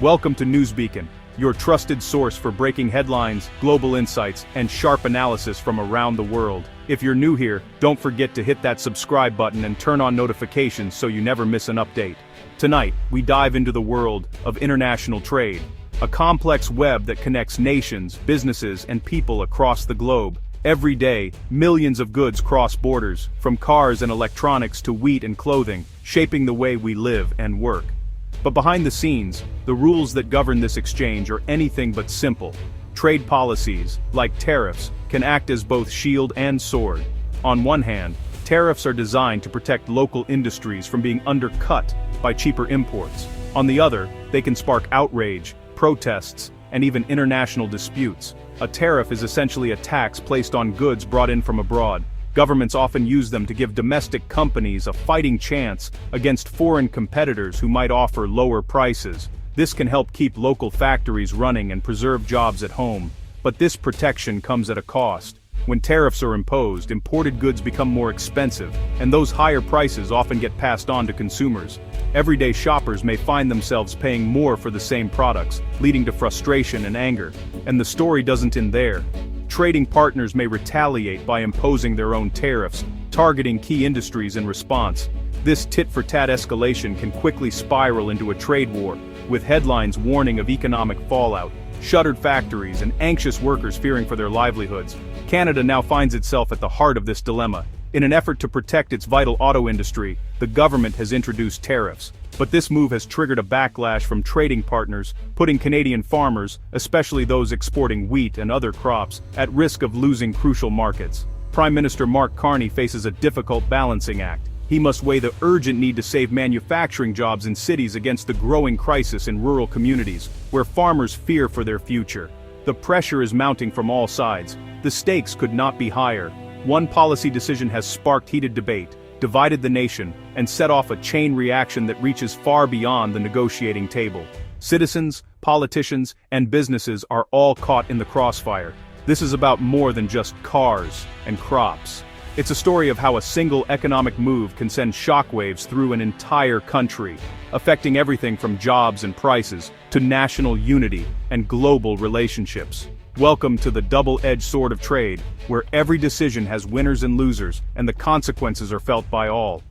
Welcome to Newsbeacon, your trusted source for breaking headlines, global insights, and sharp analysis from around the world. If you're new here, don't forget to hit that subscribe button and turn on notifications so you never miss an update. Tonight, we dive into the world of international trade, a complex web that connects nations, businesses, and people across the globe. Every day, millions of goods cross borders, from cars and electronics to wheat and clothing, shaping the way we live and work. But behind the scenes, the rules that govern this exchange are anything but simple. Trade policies, like tariffs, can act as both shield and sword. On one hand, tariffs are designed to protect local industries from being undercut by cheaper imports. On the other, they can spark outrage, protests, and even international disputes. A tariff is essentially a tax placed on goods brought in from abroad. Governments often use them to give domestic companies a fighting chance against foreign competitors who might offer lower prices. This can help keep local factories running and preserve jobs at home. But this protection comes at a cost. When tariffs are imposed, imported goods become more expensive, and those higher prices often get passed on to consumers. Everyday shoppers may find themselves paying more for the same products, leading to frustration and anger. And the story doesn't end there. Trading partners may retaliate by imposing their own tariffs, targeting key industries in response. This tit-for-tat escalation can quickly spiral into a trade war, with headlines warning of economic fallout, shuttered factories, and anxious workers fearing for their livelihoods. Canada now finds itself at the heart of this dilemma. In an effort to protect its vital auto industry, the government has introduced tariffs. But this move has triggered a backlash from trading partners, putting Canadian farmers, especially those exporting wheat and other crops, at risk of losing crucial markets. Prime Minister Mark Carney faces a difficult balancing act. He must weigh the urgent need to save manufacturing jobs in cities against the growing crisis in rural communities, where farmers fear for their future. The pressure is mounting from all sides. The stakes could not be higher. One policy decision has sparked heated debate, divided the nation, and set off a chain reaction that reaches far beyond the negotiating table. Citizens, politicians, and businesses are all caught in the crossfire. This is about more than just cars and crops. It's a story of how a single economic move can send shockwaves through an entire country, affecting everything from jobs and prices to national unity and global relationships. Welcome to the double-edged sword of trade, where every decision has winners and losers, and the consequences are felt by all.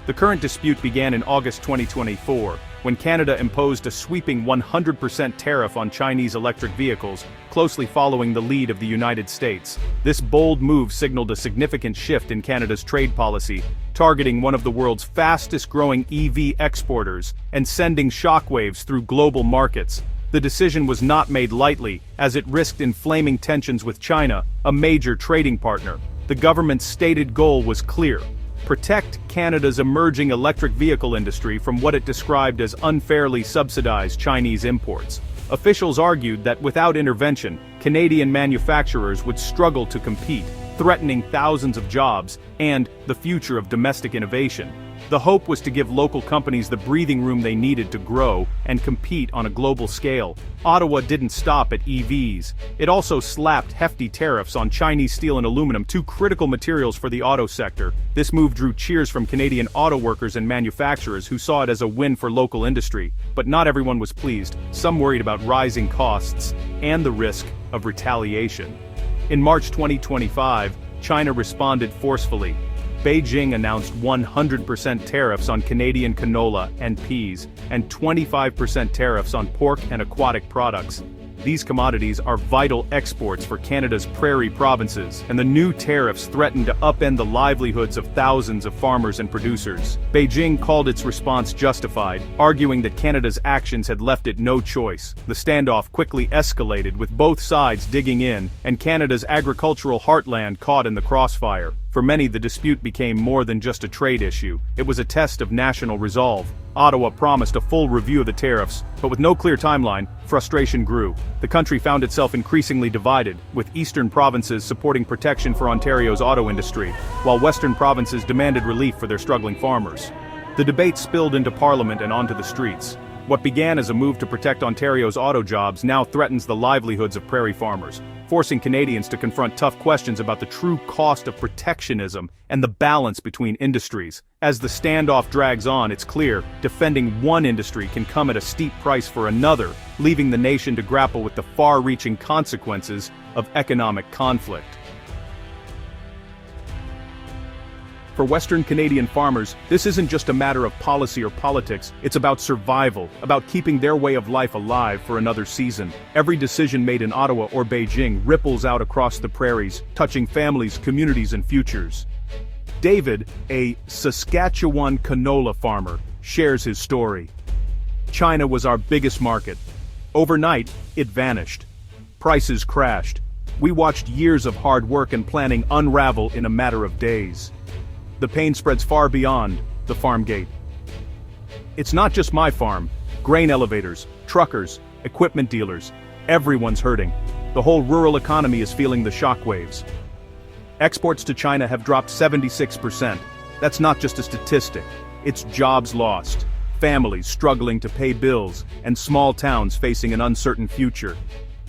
The current dispute began in August 2024, when Canada imposed a sweeping 100% tariff on Chinese electric vehicles, closely following the lead of the United States. This bold move signaled a significant shift in Canada's trade policy, targeting one of the world's fastest-growing EV exporters and sending shockwaves through global markets. The decision was not made lightly, as it risked inflaming tensions with China, a major trading partner. The government's stated goal was clear: protect Canada's emerging electric vehicle industry from what it described as unfairly subsidized Chinese imports. Officials argued that without intervention, Canadian manufacturers would struggle to compete, threatening thousands of jobs and the future of domestic innovation. The hope was to give local companies the breathing room they needed to grow and compete on a global scale. Ottawa didn't stop at EVs. It also slapped hefty tariffs on Chinese steel and aluminum, two critical materials for the auto sector. This move drew cheers from Canadian auto workers and manufacturers who saw it as a win for local industry. But not everyone was pleased. Some worried about rising costs and the risk of retaliation. In March 2025, China responded forcefully. Beijing announced 100% tariffs on Canadian canola and peas, and 25% tariffs on pork and aquatic products. These commodities are vital exports for Canada's prairie provinces, and the new tariffs threaten to upend the livelihoods of thousands of farmers and producers. Beijing called its response justified, arguing that Canada's actions had left it no choice. The standoff quickly escalated, with both sides digging in, and Canada's agricultural heartland caught in the crossfire. For many, the dispute became more than just a trade issue. It was a test of national resolve. Ottawa promised a full review of the tariffs, but with no clear timeline, frustration grew. The country found itself increasingly divided, with eastern provinces supporting protection for Ontario's auto industry, while western provinces demanded relief for their struggling farmers. The debate spilled into Parliament and onto the streets. What began as a move to protect Ontario's auto jobs now threatens the livelihoods of prairie farmers. forcing Canadians to confront tough questions about the true cost of protectionism and the balance between industries. As the standoff drags on, it's clear, defending one industry can come at a steep price for another, leaving the nation to grapple with the far-reaching consequences of economic conflict. For Western Canadian farmers, this isn't just a matter of policy or politics, it's about survival, about keeping their way of life alive for another season. Every decision made in Ottawa or Beijing ripples out across the prairies, touching families, communities, and futures. David, a Saskatchewan canola farmer, shares his story. China was our biggest market. Overnight, it vanished. Prices crashed. We watched years of hard work and planning unravel in a matter of days. The pain spreads far beyond the farm gate. It's not just my farm. Grain elevators, truckers, equipment dealers, everyone's hurting. The whole rural economy is feeling the shockwaves. Exports to China have dropped 76%. That's not just a statistic. It's jobs lost, families struggling to pay bills, and small towns facing an uncertain future.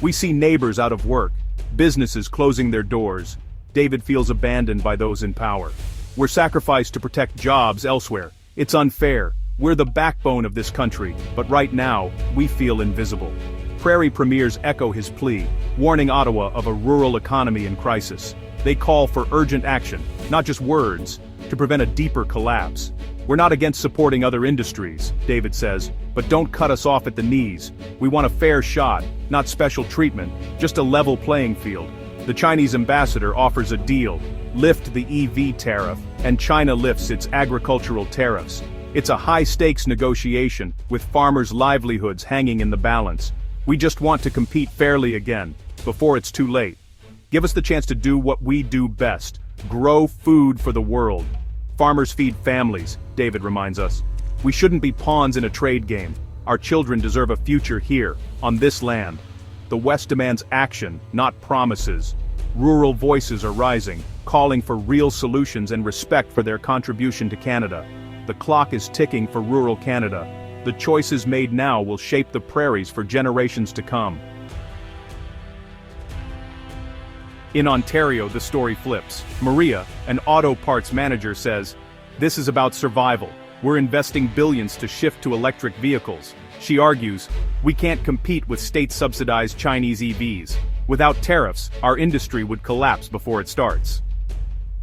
We see neighbors out of work, businesses closing their doors. David feels abandoned by those in power. We're sacrificed to protect jobs elsewhere. It's unfair. We're the backbone of this country, but right now, we feel invisible. Prairie premiers echo his plea, warning Ottawa of a rural economy in crisis. They call for urgent action, not just words, to prevent a deeper collapse. We're not against supporting other industries, David says, but don't cut us off at the knees. We want a fair shot, not special treatment, just a level playing field. The Chinese ambassador offers a deal. Lift the EV tariff, and China lifts its agricultural tariffs. It's a high-stakes negotiation, with farmers' livelihoods hanging in the balance. We just want to compete fairly again, before it's too late. Give us the chance to do what we do best, grow food for the world. Farmers feed families, David reminds us. We shouldn't be pawns in a trade game. Our children deserve a future here, on this land. The West demands action, not promises. Rural voices are rising, calling for real solutions and respect for their contribution to Canada. The clock is ticking for rural Canada. The choices made now will shape the prairies for generations to come. In Ontario, the story flips. Maria, an auto parts manager, says, "This is about survival. We're investing billions to shift to electric vehicles." She argues, "We can't compete with state-subsidized Chinese EVs. Without tariffs, our industry would collapse before it starts."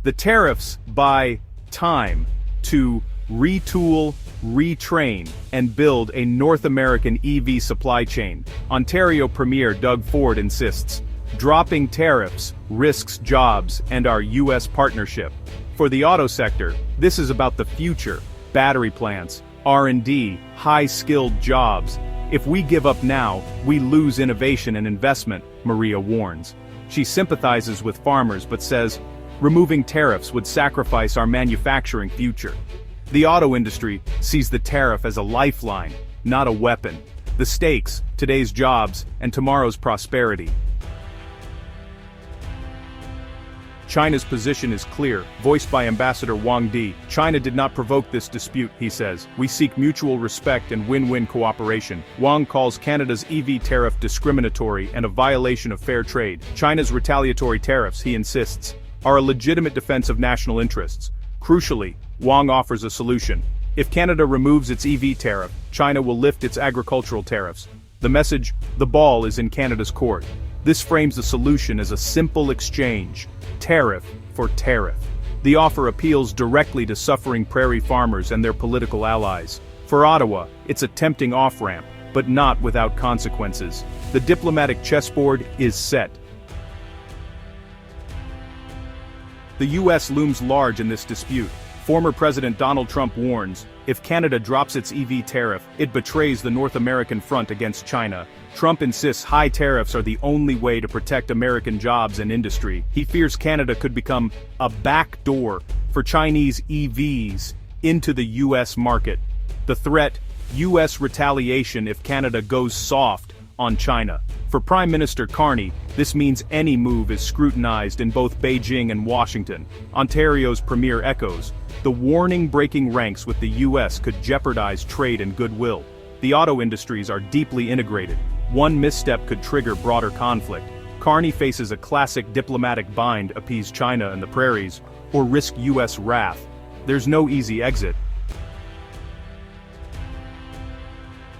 The tariffs buy time to retool, retrain, and build a North American EV supply chain. Ontario Premier Doug Ford insists, dropping tariffs risks jobs and our U.S. partnership. For the auto sector, this is about the future, battery plants, R&D, high-skilled jobs. If we give up now, we lose innovation and investment, Maria warns. She sympathizes with farmers but says, removing tariffs would sacrifice our manufacturing future. The auto industry sees the tariff as a lifeline, not a weapon. The stakes, today's jobs, and tomorrow's prosperity. China's position is clear, voiced by Ambassador Wang Di. China did not provoke this dispute, he says. We seek mutual respect and win-win cooperation. Wang calls Canada's EV tariff discriminatory and a violation of fair trade. China's retaliatory tariffs, he insists, are a legitimate defense of national interests. Crucially, Wang offers a solution. If Canada removes its EV tariff, China will lift its agricultural tariffs. The message, the ball is in Canada's court. This frames the solution as a simple exchange. Tariff for tariff. The offer appeals directly to suffering prairie farmers and their political allies. For Ottawa, it's a tempting off-ramp, but not without consequences. The diplomatic chessboard is set. The U.S. looms large in this dispute. Former President Donald Trump warns, if Canada drops its EV tariff, it betrays the North American front against China. Trump insists high tariffs are the only way to protect American jobs and industry. He fears Canada could become a backdoor for Chinese EVs into the U.S. market. The threat, U.S. retaliation if Canada goes soft on China. For Prime Minister Carney, this means any move is scrutinized in both Beijing and Washington. Ontario's Premier echoes, the warning breaking ranks with the U.S. could jeopardize trade and goodwill. The auto industries are deeply integrated. One misstep could trigger broader conflict. Carney faces a classic diplomatic bind: appease China and the prairies, or risk US wrath. There's no easy exit.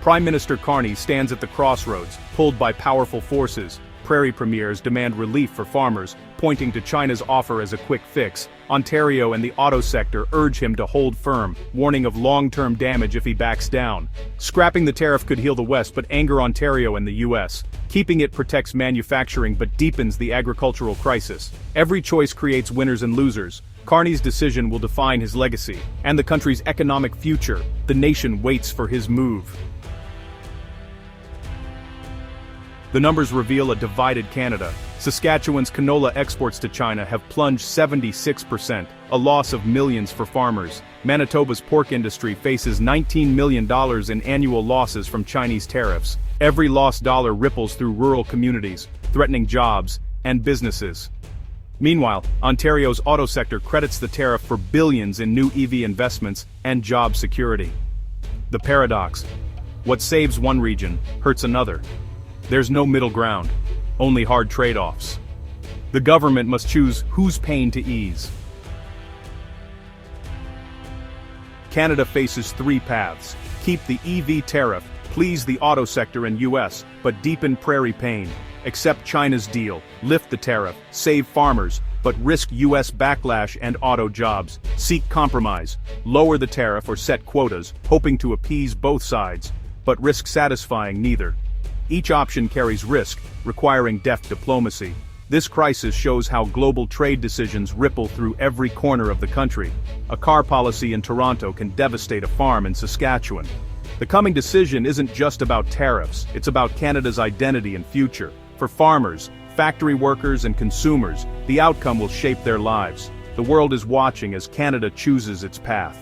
Prime Minister Carney stands at the crossroads, pulled by powerful forces. Prairie premiers demand relief for farmers, pointing to China's offer as a quick fix. Ontario and the auto sector urge him to hold firm, warning of long-term damage if he backs down. Scrapping the tariff could heal the West but anger Ontario and the US. Keeping it protects manufacturing but deepens the agricultural crisis. Every choice creates winners and losers. Carney's decision will define his legacy and the country's economic future. The nation waits for his move. The numbers reveal a divided Canada. Saskatchewan's canola exports to China have plunged 76%, a loss of millions for farmers. Manitoba's pork industry faces $19 million in annual losses from Chinese tariffs. Every lost dollar ripples through rural communities, threatening jobs and businesses. Meanwhile, Ontario's auto sector credits the tariff for billions in new EV investments and job security. The paradox: what saves one region hurts another. There's no middle ground, only hard trade-offs. The government must choose whose pain to ease. Canada faces three paths: keep the EV tariff, please the auto sector and US, but deepen prairie pain. Accept China's deal, lift the tariff, save farmers, but risk US backlash and auto jobs. Seek compromise, lower the tariff or set quotas, hoping to appease both sides, but risk satisfying neither. Each option carries risk, requiring deft diplomacy. This crisis shows how global trade decisions ripple through every corner of the country. A car policy in Toronto can devastate a farm in Saskatchewan. The coming decision isn't just about tariffs, it's about Canada's identity and future. For farmers, factory workers and consumers, the outcome will shape their lives. The world is watching as Canada chooses its path.